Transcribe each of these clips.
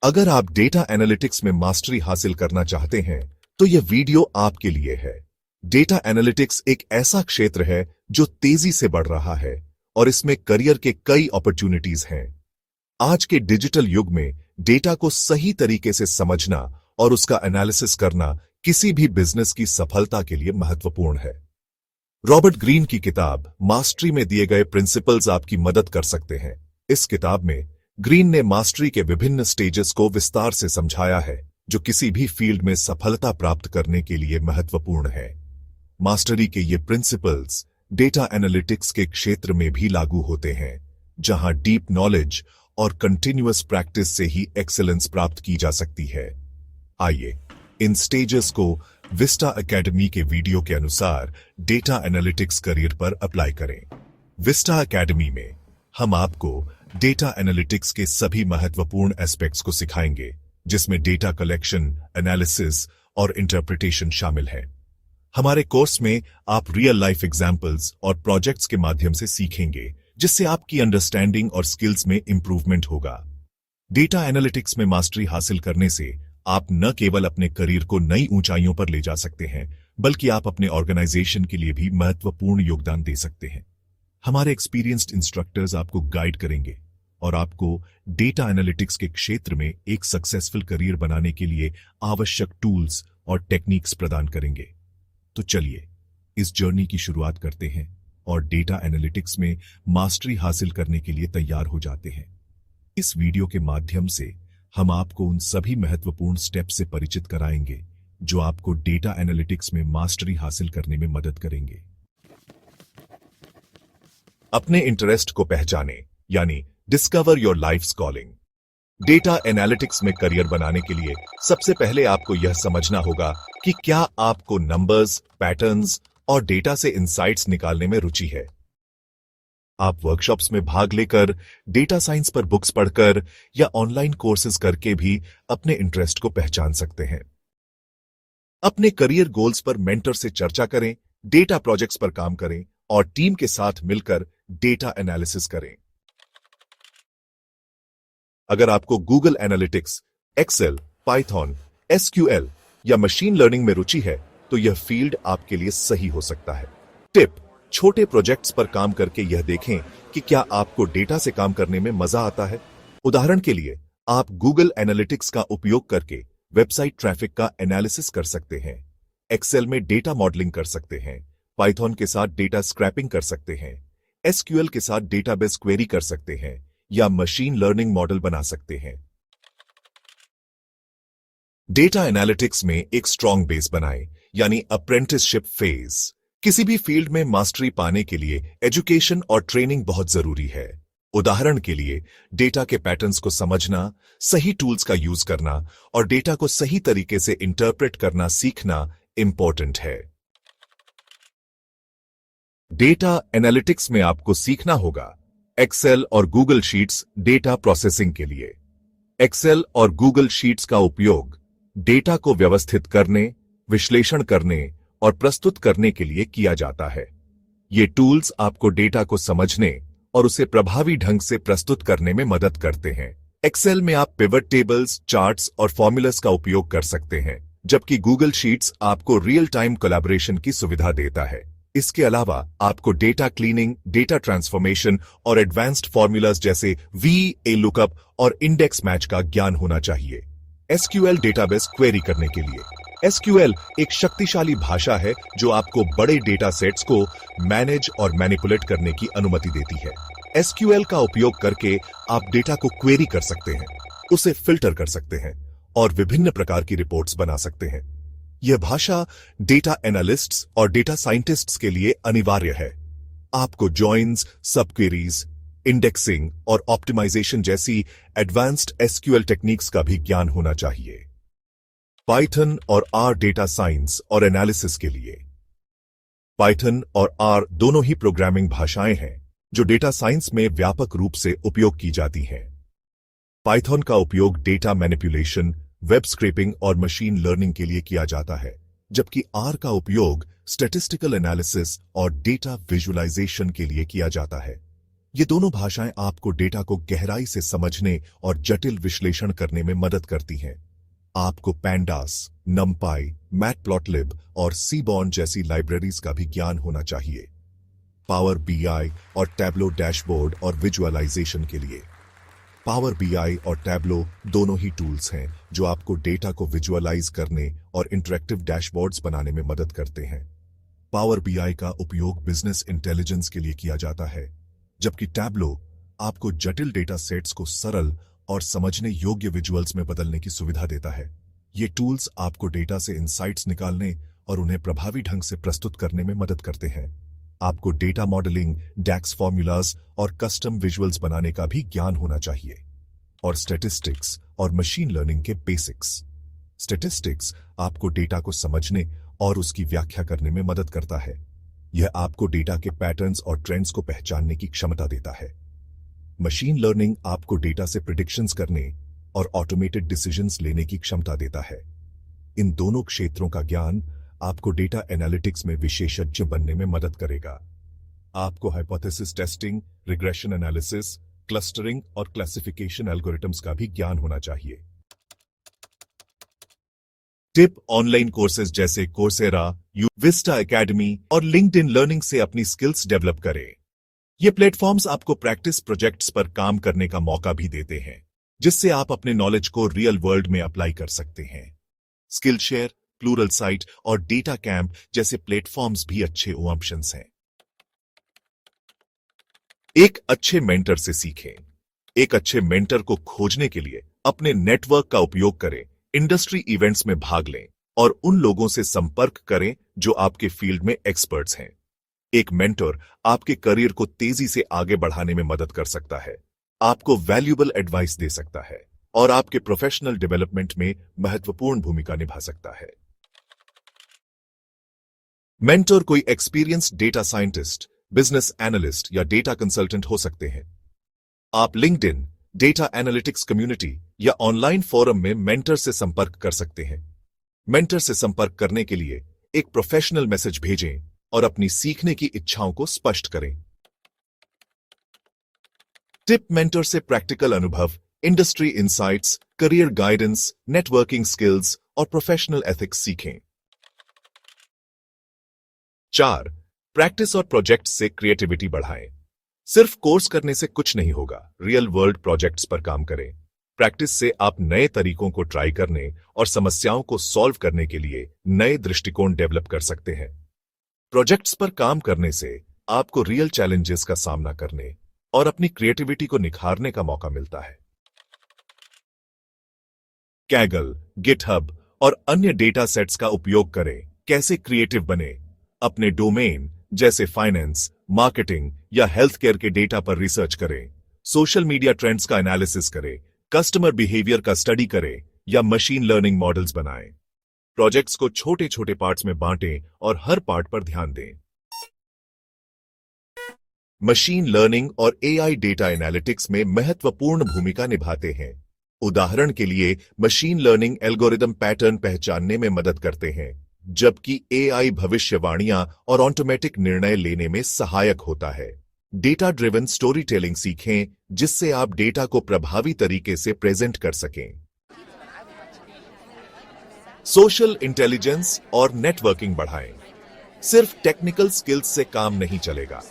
अगर आप data analytics में मास्टरी हासिल करना चाहते हैं तो यह वीडियो आपके लिए है। डेटा एनालिटिक्स एक ऐसा क्षेत्र है जो तेजी से बढ़ रहा है और इसमें करियर के कई अपॉर्चुनिटीज हैं। आज के डिजिटल युग में डेटा को सही तरीके से समझना और उसका एनालिसिस करना किसी भी बिजनेस की सफलता के लिए महत्वपूर्ण है। रॉबर्ट ग्रीन की किताब मास्टरी में दिए गए प्रिंसिपल्स आपकी मदद कर सकते हैं। इस किताब में ग्रीन ने मास्टरी के विभिन्न स्टेजेस को विस्तार से समझाया है जो किसी भी फील्ड में सफलता प्राप्त करने के लिए महत्वपूर्ण है। मास्टरी के ये प्रिंसिपल्स डेटा एनालिटिक्स के क्षेत्र में भी लागू होते हैं, जहां डीप नॉलेज और कंटिन्यूअस प्रैक्टिस से ही एक्सेलेंस प्राप्त की जा सकती है। आइए इन स्टेजेस को विस्टा एकेडमी के वीडियो के अनुसार डेटा एनालिटिक्स करियर पर अप्लाई करें। विस्टा एकेडमी में हम आपको डेटा एनालिटिक्स के सभी महत्वपूर्ण एस्पेक्ट्स को सिखाएंगे, जिसमें डेटा कलेक्शन, एनालिसिस और इंटरप्रिटेशन शामिल है। हमारे कोर्स में आप रियल लाइफ एग्जाम्पल्स और प्रोजेक्ट्स के माध्यम से सीखेंगे, जिससे आपकी अंडरस्टैंडिंग और स्किल्स में इंप्रूवमेंट होगा। डेटा एनालिटिक्स में मास्टरी हासिल करने से आप न केवल अपने करियर को नई ऊंचाइयों पर ले जा सकते हैं, बल्कि आप अपने ऑर्गेनाइजेशन के लिए भी महत्वपूर्ण योगदान दे सकते हैं। हमारे एक्सपीरियंस्ड इंस्ट्रक्टर्स आपको गाइड करेंगे और आपको डेटा एनालिटिक्स के क्षेत्र में एक सक्सेसफुल करियर बनाने के लिए आवश्यक टूल्स और टेक्निक्स प्रदान करेंगे। तो चलिए इस जर्नी की शुरुआत करते हैं और डेटा एनालिटिक्स में मास्टरी हासिल करने के लिए तैयार हो जाते हैं। इस वीडियो के माध्यम से हम आपको उन सभी महत्वपूर्ण स्टेप्स से परिचित कराएंगे जो आपको डेटा एनालिटिक्स में मास्टरी हासिल करने में मदद करेंगे। अपने इंटरेस्ट को पहचानें, यानी discover your life's calling. Data analytics में करियर बनाने के लिए सबसे पहले आपको यह समझना होगा कि क्या आपको नंबर्स, पैटर्न्स और डेटा से इंसाइट्स निकालने में रुचि है। आप वर्कशॉप्स में भाग लेकर, डेटा साइंस पर बुक्स पढ़कर या ऑनलाइन कोर्सेज करके भी अपने इंटरेस्ट को पहचान सकते हैं। अपने करियर गोल्स पर मेंटर से चर्चा करें, डेटा प्रोजेक्ट्स पर काम करें और टीम के साथ मिलकर डेटा एनालिसिस करें। अगर आपको Google analytics, Excel, Python, SQL या मशीन लर्निंग में रुचि है तो यह फील्ड आपके लिए सही हो सकता है। टिप: छोटे प्रोजेक्ट्स पर काम करके यह देखें कि क्या आपको डेटा से काम करने में मजा आता है। उदाहरण के लिए, आप गूगल एनालिटिक्स का उपयोग करके वेबसाइट ट्रैफिक का एनालिसिस कर सकते हैं, एक्सेल में डेटा मॉडलिंग कर सकते हैं, पाइथन के साथ डेटा स्क्रैपिंग कर सकते हैं, एसक्यूएल के साथ डेटाबेस क्वेरी कर सकते हैं या मशीन लर्निंग मॉडल बना सकते हैं। डेटा एनालिटिक्स में एक स्ट्रॉन्ग बेस बनाएं, यानी अप्रेंटिसशिप फेज। किसी भी फील्ड में मास्टरी पाने के लिए एजुकेशन और ट्रेनिंग बहुत जरूरी है। उदाहरण के लिए, डेटा के पैटर्न्स को समझना, सही टूल्स का यूज करना और डेटा को सही तरीके से इंटरप्रेट करना सीखना इंपॉर्टेंट है। डेटा एनालिटिक्स में आपको सीखना होगा एक्सेल और गूगल शीट्स डेटा प्रोसेसिंग के लिए। एक्सेल और गूगल शीट्स का उपयोग डेटा को व्यवस्थित करने, विश्लेषण करने और प्रस्तुत करने के लिए किया जाता है। ये टूल्स आपको डेटा को समझने और उसे प्रभावी ढंग से प्रस्तुत करने में मदद करते हैं। एक्सेल में आप पिवट टेबल्स, चार्ट्स और फॉर्मूलास का उपयोग कर सकते हैं, जबकि गूगल शीट्स आपको रियल टाइम कोलैबोरेशन की सुविधा देता है। इसके अलावा आपको डेटा क्लीनिंग, डेटा ट्रांसफॉर्मेशन और एडवांस्ड फॉर्मूलाज जैसे VLOOKUP और इंडेक्स मैच का ज्ञान होना चाहिए। एसक्यूएल डेटाबेस क्वेरी करने के लिए। एसक्यूएल एक शक्तिशाली भाषा है जो आपको बड़े डेटा सेट्स को मैनेज और मैनिपुलेट करने की अनुमति देती है। एसक्यूएल का उपयोग करके आप डेटा को क्वेरी कर सकते हैं, उसे फिल्टर कर सकते हैं और विभिन्न प्रकार की रिपोर्ट्स बना सकते हैं। यह भाषा डेटा एनालिस्ट्स और डेटा साइंटिस्ट्स के लिए अनिवार्य है। आपको जॉइन्स, सबक्वेरीज, इंडेक्सिंग और ऑप्टिमाइजेशन जैसी एडवांस्ड एसक्यूएल टेक्निक्स का भी ज्ञान होना चाहिए। पाइथन और आर डेटा साइंस और एनालिसिस के लिए। पाइथन और आर दोनों ही प्रोग्रामिंग भाषाएं हैं जो डेटा साइंस में व्यापक रूप से उपयोग की जाती हैं। पाइथन का उपयोग डेटा मैनिपुलेशन, वेब स्क्रैपिंग और मशीन लर्निंग के लिए किया जाता है, जबकि आर का उपयोग स्टैटिस्टिकल एनालिसिस और डेटा विजुअलाइजेशन के लिए किया जाता है। ये दोनों भाषाएं आपको डेटा को गहराई से समझने और जटिल विश्लेषण करने में मदद करती हैं। आपको पैंडास, नमपाई, मैटप्लॉटलिब और सीबॉर्न जैसी लाइब्रेरीज का भी ज्ञान होना चाहिए। पावर बीआई और टैब्लो डैशबोर्ड और विजुअलाइजेशन के लिए। पावर बीआई और टैब्लो दोनों ही टूल्स हैं जो आपको डेटा को विजुअलाइज करने और इंटरेक्टिव डैशबोर्ड्स बनाने में मदद करते हैं। पावर बीआई का उपयोग बिजनेस इंटेलिजेंस के लिए किया जाता है, जबकि टैब्लो आपको जटिल डेटा सेट्स को सरल और समझने योग्य विजुअल्स में बदलने की सुविधा देता है। ये टूल्स आपको डेटा से इंसाइट्स निकालने और उन्हें प्रभावी ढंग से प्रस्तुत करने में मदद करते हैं। आपको डेटा मॉडलिंग, डैक्स फॉर्मूलाज और कस्टम विजुअल्स बनाने का भी ज्ञान होना चाहिए। और स्टैटिस्टिक्स और मशीन लर्निंग के बेसिक्स। स्टैटिस्टिक्स आपको डेटा को समझने और उसकी व्याख्या करने में मदद करता है। यह आपको डेटा के पैटर्न्स और ट्रेंड्स को पहचानने की क्षमता देता है। मशीन लर्निंग आपको डेटा से प्रिडिक्शंस करने और ऑटोमेटेड डिसीजंस लेने की क्षमता देता है। इन दोनों क्षेत्रों का ज्ञान आपको डेटा एनालिटिक्स में विशेषज्ञ बनने में मदद करेगा। आपको hypothesis testing, regression analysis, clustering और क्लासिफिकेशन एल्गोरिथम्स का भी ज्ञान होना चाहिए। टिप: ऑनलाइन कोर्सेज जैसे कोर्सेरा, विस्टा एकेडमी और लिंक्डइन लर्निंग से अपनी स्किल्स डेवलप करें। ये प्लेटफॉर्म्स आपको प्रैक्टिस प्रोजेक्ट्स पर काम करने का मौका भी देते हैं, जिससे आप अपने नॉलेज को रियल वर्ल्ड में अप्लाई कर सकते हैं। स्किल शेयर, प्लूरल साइट और डेटा कैंप जैसे प्लेटफॉर्म्स भी अच्छे ऑप्शंस हैं। एक अच्छे मेंटर से सीखें। एक अच्छे मेंटर को खोजने के लिए अपने नेटवर्क का उपयोग करें, इंडस्ट्री इवेंट्स में भाग लें और उन लोगों से संपर्क करें जो आपके फील्ड में एक्सपर्ट्स हैं। एक मेंटर आपके करियर को तेजी से आगे बढ़ाने में मदद कर सकता है, आपको वैल्यूएबल एडवाइस दे सकता है और आपके प्रोफेशनल डेवलपमेंट में महत्वपूर्ण भूमिका निभा सकता है। मेंटर कोई experienced data scientist, business analyst या डेटा कंसल्टेंट हो सकते हैं। आप लिंक्डइन, डेटा एनालिटिक्स कम्युनिटी या ऑनलाइन फोरम में मेंटर से संपर्क कर सकते हैं। मेंटर से संपर्क करने के लिए एक प्रोफेशनल मैसेज भेजें और अपनी सीखने की इच्छाओं को स्पष्ट करें। टिप: मेंटर से प्रैक्टिकल अनुभव, industry insights, career guidance, networking skills और प्रोफेशनल एथिक्स सीखें। 4. प्रैक्टिस और प्रोजेक्ट से क्रिएटिविटी बढ़ाएं। सिर्फ कोर्स करने से कुछ नहीं होगा, रियल वर्ल्ड प्रोजेक्ट्स पर काम करें। प्रैक्टिस से आप नए तरीकों को ट्राई करने और समस्याओं को सॉल्व करने के लिए नए दृष्टिकोण डेवलप कर सकते हैं। प्रोजेक्ट्स पर काम करने से आपको रियल चैलेंजेस का सामना करने और अपनी क्रिएटिविटी को निखारने का मौका मिलता है। कैगल, गिटहब और अन्य डेटा सेट्स का उपयोग करें। कैसे क्रिएटिव बने? अपने डोमेन जैसे फाइनेंस, मार्केटिंग या हेल्थ केयर के डेटा पर रिसर्च करें। सोशल मीडिया ट्रेंड्स का एनालिसिस करें, कस्टमर बिहेवियर का स्टडी करें या मशीन लर्निंग मॉडल्स बनाएं। प्रोजेक्ट्स को छोटे छोटे पार्ट्स में बांटें और हर पार्ट पर ध्यान दें। मशीन लर्निंग और एआई डेटा एनालिटिक्स में महत्वपूर्ण भूमिका निभाते हैं। उदाहरण के लिए, मशीन लर्निंग एल्गोरिदम पैटर्न पहचानने में मदद करते हैं, जबकि एआई भविष्यवाणियां और ऑटोमेटिक निर्णय लेने में सहायक होता है। डेटा ड्रिवन स्टोरी टेलिंग सीखें, जिससे आप डेटा को प्रभावी तरीके से प्रेजेंट कर सकें। सोशल इंटेलिजेंस और नेटवर्किंग बढ़ाएं। सिर्फ टेक्निकल स्किल्स से काम नहीं चलेगा,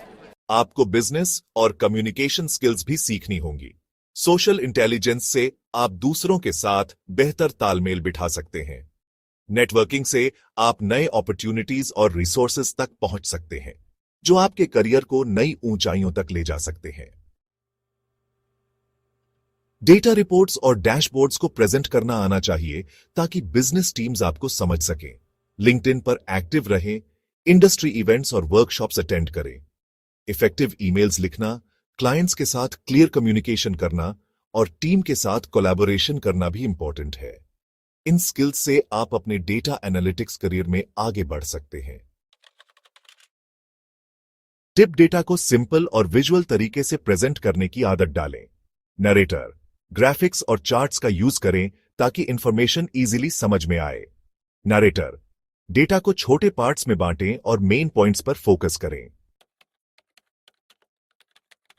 आपको बिजनेस और कम्युनिकेशन स्किल्स भी सीखनी होंगी। सोशल इंटेलिजेंस से आप दूसरों के साथ बेहतर तालमेल बिठा सकते हैं। नेटवर्किंग से आप नए अपॉर्चुनिटीज और रिसोर्सेज तक पहुंच सकते हैं, जो आपके करियर को नई ऊंचाइयों तक ले जा सकते हैं। डेटा रिपोर्ट्स और डैशबोर्ड्स को प्रेजेंट करना आना चाहिए ताकि बिजनेस टीम्स आपको समझ सकें। लिंक्डइन पर एक्टिव रहें, इंडस्ट्री इवेंट्स और वर्कशॉप्स अटेंड करें। इफेक्टिव ईमेल्स लिखना, क्लाइंट्स के साथ क्लियर कम्युनिकेशन करना और टीम के साथ कोलैबोरेशन करना भी इंपॉर्टेंट है। इन स्किल्स से आप अपने डेटा एनालिटिक्स करियर में आगे बढ़ सकते हैं। टिप: डेटा को सिंपल और विजुअल तरीके से प्रेजेंट करने की आदत डालें। नरेटर, ग्राफिक्स और चार्ट्स का यूज करें ताकि इंफॉर्मेशन इजीली समझ में आए। नरेटर, डेटा को छोटे पार्ट्स में बांटें और मेन पॉइंट्स पर फोकस करें।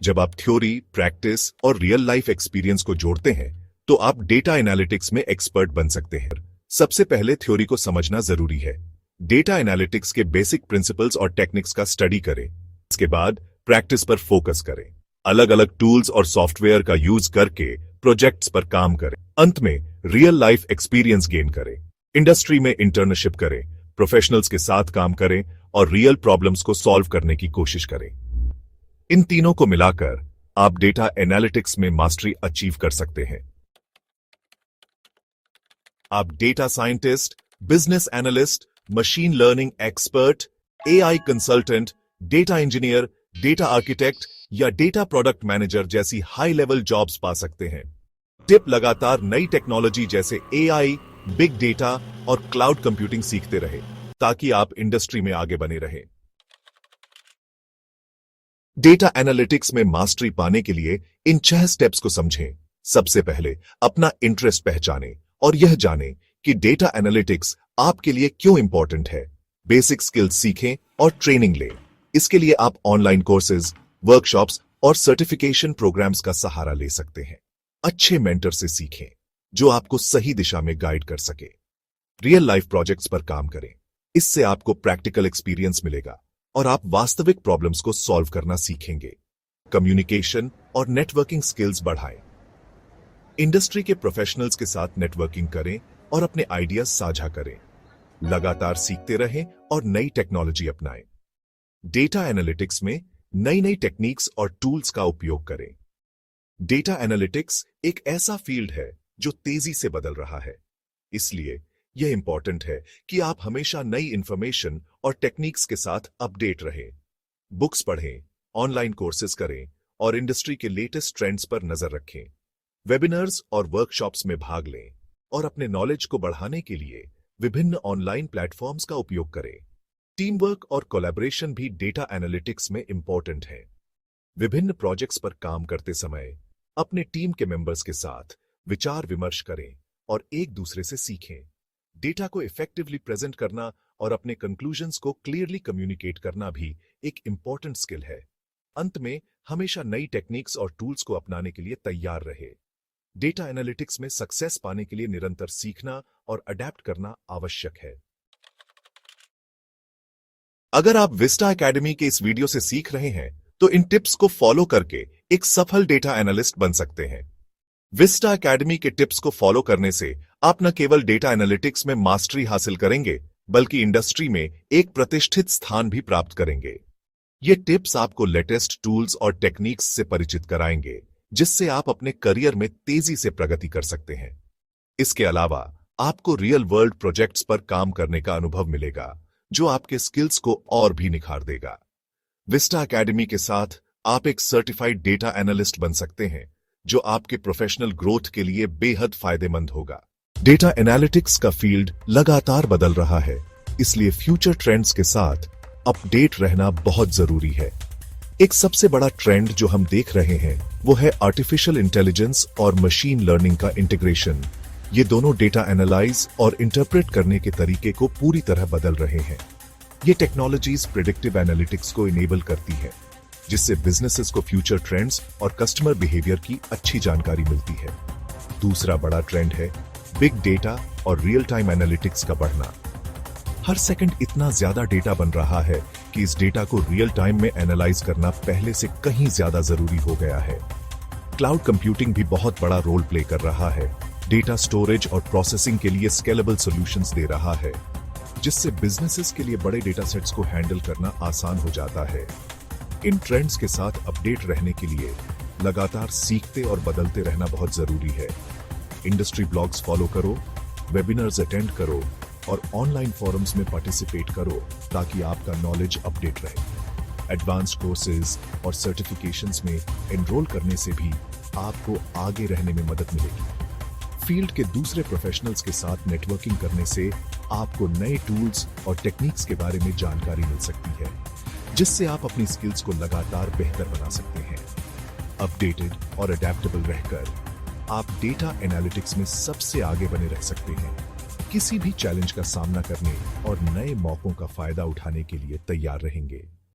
जब आप थ्योरी, प्रैक्टिस और रियल लाइफ एक्सपीरियंस को जोड़ते हैं तो आप डेटा एनालिटिक्स में एक्सपर्ट बन सकते हैं। सबसे पहले थ्योरी को समझना जरूरी है। डेटा एनालिटिक्स के बेसिक प्रिंसिपल्स और टेक्निक्स का स्टडी करें। इसके बाद प्रैक्टिस पर फोकस करें। अलग अलग टूल्स और सॉफ्टवेयर का यूज करके प्रोजेक्ट्स पर काम करें। अंत में रियल लाइफ एक्सपीरियंस गेन करें। इंडस्ट्री में इंटर्नशिप करें, प्रोफेशनल्स के साथ काम करें और रियल प्रॉब्लम्स को सॉल्व करने की कोशिश करें। इन तीनों को मिलाकर आप डेटा एनालिटिक्स में मास्टरी अचीव कर सकते हैं। आप data scientist, business analyst, machine learning expert, AI consultant, data engineer, data architect या डेटा प्रोडक्ट मैनेजर जैसी हाई लेवल जॉब्स पा सकते हैं। टिप: लगातार नई टेक्नोलॉजी जैसे एआई, बिग डेटा और क्लाउड कंप्यूटिंग सीखते रहे ताकि आप इंडस्ट्री में आगे बने रहें। डेटा एनालिटिक्स में मास्टरी पाने के लिए इन 6 स्टेप्स को समझें। सबसे पहले अपना इंटरेस्ट पहचानें और यह जानें कि डेटा एनालिटिक्स आपके लिए क्यों इंपॉर्टेंट है। बेसिक स्किल्स सीखें और ट्रेनिंग लें। इसके लिए आप ऑनलाइन कोर्सेज, वर्कशॉप्स और सर्टिफिकेशन प्रोग्राम्स का सहारा ले सकते हैं। अच्छे मेंटर से सीखें जो आपको सही दिशा में गाइड कर सके। रियल लाइफ प्रोजेक्ट्स पर काम करें। इससे आपको प्रैक्टिकल एक्सपीरियंस मिलेगा और आप वास्तविक प्रॉब्लम्स को सॉल्व करना सीखेंगे। कम्युनिकेशन और नेटवर्किंग स्किल्स बढ़ाएं। इंडस्ट्री के प्रोफेशनल्स के साथ नेटवर्किंग करें और अपने आइडियाज साझा करें। लगातार सीखते रहें और नई टेक्नोलॉजी अपनाएं। डेटा एनालिटिक्स में नई नई टेक्निक्स और टूल्स का उपयोग करें। डेटा एनालिटिक्स एक ऐसा फील्ड है जो तेजी से बदल रहा है, इसलिए यह इंपॉर्टेंट है कि आप हमेशा नई इंफॉर्मेशन और टेक्निक्स के साथ अपडेट रहें। बुक्स पढ़ें, ऑनलाइन कोर्सेज करें और इंडस्ट्री के लेटेस्ट ट्रेंड्स पर नजर रखें। वेबिनार्स और वर्कशॉप्स में भाग लें और अपने नॉलेज को बढ़ाने के लिए विभिन्न ऑनलाइन प्लेटफॉर्म्स का उपयोग करें। टीम वर्क और कोलैबोरेशन भी डेटा एनालिटिक्स में इंपॉर्टेंट है। विभिन्न प्रोजेक्ट्स पर काम करते समय अपने टीम के मेंबर्स के साथ विचार विमर्श करें और एक दूसरे से सीखें। डेटा को इफेक्टिवली प्रेजेंट करना और अपने कंक्लूजन्स को क्लियरली कम्युनिकेट करना भी एक इंपॉर्टेंट स्किल है। अंत में हमेशा नई टेक्निक्स और टूल्स को अपनाने के लिए तैयार रहे। डेटा एनालिटिक्स में सक्सेस पाने के लिए निरंतर सीखना और अडेप्ट करना आवश्यक है। अगर आप विस्टा एकेडमी के इस वीडियो से सीख रहे हैं तो इन टिप्स को फॉलो करके एक सफल डेटा एनालिस्ट बन सकते हैं। विस्टा एकेडमी के टिप्स को फॉलो करने से आप न केवल डेटा एनालिटिक्स में मास्टरी हासिल करेंगे बल्कि इंडस्ट्री में एक प्रतिष्ठित स्थान भी प्राप्त करेंगे। ये टिप्स आपको लेटेस्ट टूल्स और टेक्निक्स से परिचित कराएंगे जिससे आप अपने करियर में तेजी से प्रगति कर सकते हैं। इसके अलावा आपको रियल वर्ल्ड प्रोजेक्ट्स पर काम करने का अनुभव मिलेगा जो आपके स्किल्स को और भी निखार देगा। विस्टा एकेडमी के साथ आप एक सर्टिफाइड डेटा एनालिस्ट बन सकते हैं जो आपके प्रोफेशनल ग्रोथ के लिए बेहद फायदेमंद होगा। डेटा एनालिटिक्स का फील्ड लगातार बदल रहा है, इसलिए फ्यूचर ट्रेंड्स के साथ अपडेट रहना बहुत जरूरी है। एक सबसे बड़ा ट्रेंड जो हम देख रहे हैं वो है आर्टिफिशियल इंटेलिजेंस और मशीन लर्निंग का इंटीग्रेशन। ये दोनों डेटा एनालाइज और इंटरप्रेट करने के तरीके को पूरी तरह बदल रहे हैं। ये टेक्नोलॉजीज प्रिडिक्टिव एनालिटिक्स को इनेबल करती है जिससे बिजनेसेस को फ्यूचर ट्रेंड्स और कस्टमर बिहेवियर की अच्छी जानकारी मिलती है। दूसरा बड़ा ट्रेंड है बिग डेटा और रियल टाइम एनालिटिक्स का बढ़ना। हर सेकंड इतना ज्यादा डेटा बन रहा है कि इस डेटा को रियल टाइम में एनालाइज करना पहले से कहीं ज्यादा जरूरी हो गया है। क्लाउड कंप्यूटिंग भी बहुत बड़ा रोल प्ले कर रहा है। डेटा स्टोरेज और प्रोसेसिंग के लिए स्केलेबल सॉल्यूशंस दे रहा है जिससे बिजनेसेस के लिए बड़े डेटा सेट्स को हैंडल करना आसान हो जाता है। इन ट्रेंड्स के साथ अपडेट रहने के लिए लगातार सीखते और बदलते रहना बहुत जरूरी है। इंडस्ट्री ब्लॉग्स फॉलो करो, वेबिनार्स अटेंड करो और ऑनलाइन फोरम्स में पार्टिसिपेट करो ताकि आपका नॉलेज अपडेट रहे। एडवांस्ड कोर्सेज और सर्टिफिकेशंस में एनरोल करने से भी आपको आगे रहने में मदद मिलेगी। फील्ड के दूसरे प्रोफेशनल्स के साथ नेटवर्किंग करने से आपको नए टूल्स और टेक्निक्स के बारे में जानकारी मिल सकती है जिससे आप अपनी स्किल्स को लगातार बेहतर बना सकते हैं। अपडेटेड और अडेप्टेबल रहकर आप डेटा एनालिटिक्स में सबसे आगे बने रह सकते हैं। किसी भी चैलेंज का सामना करने और नए मौकों का फायदा उठाने के लिए तैयार रहेंगे।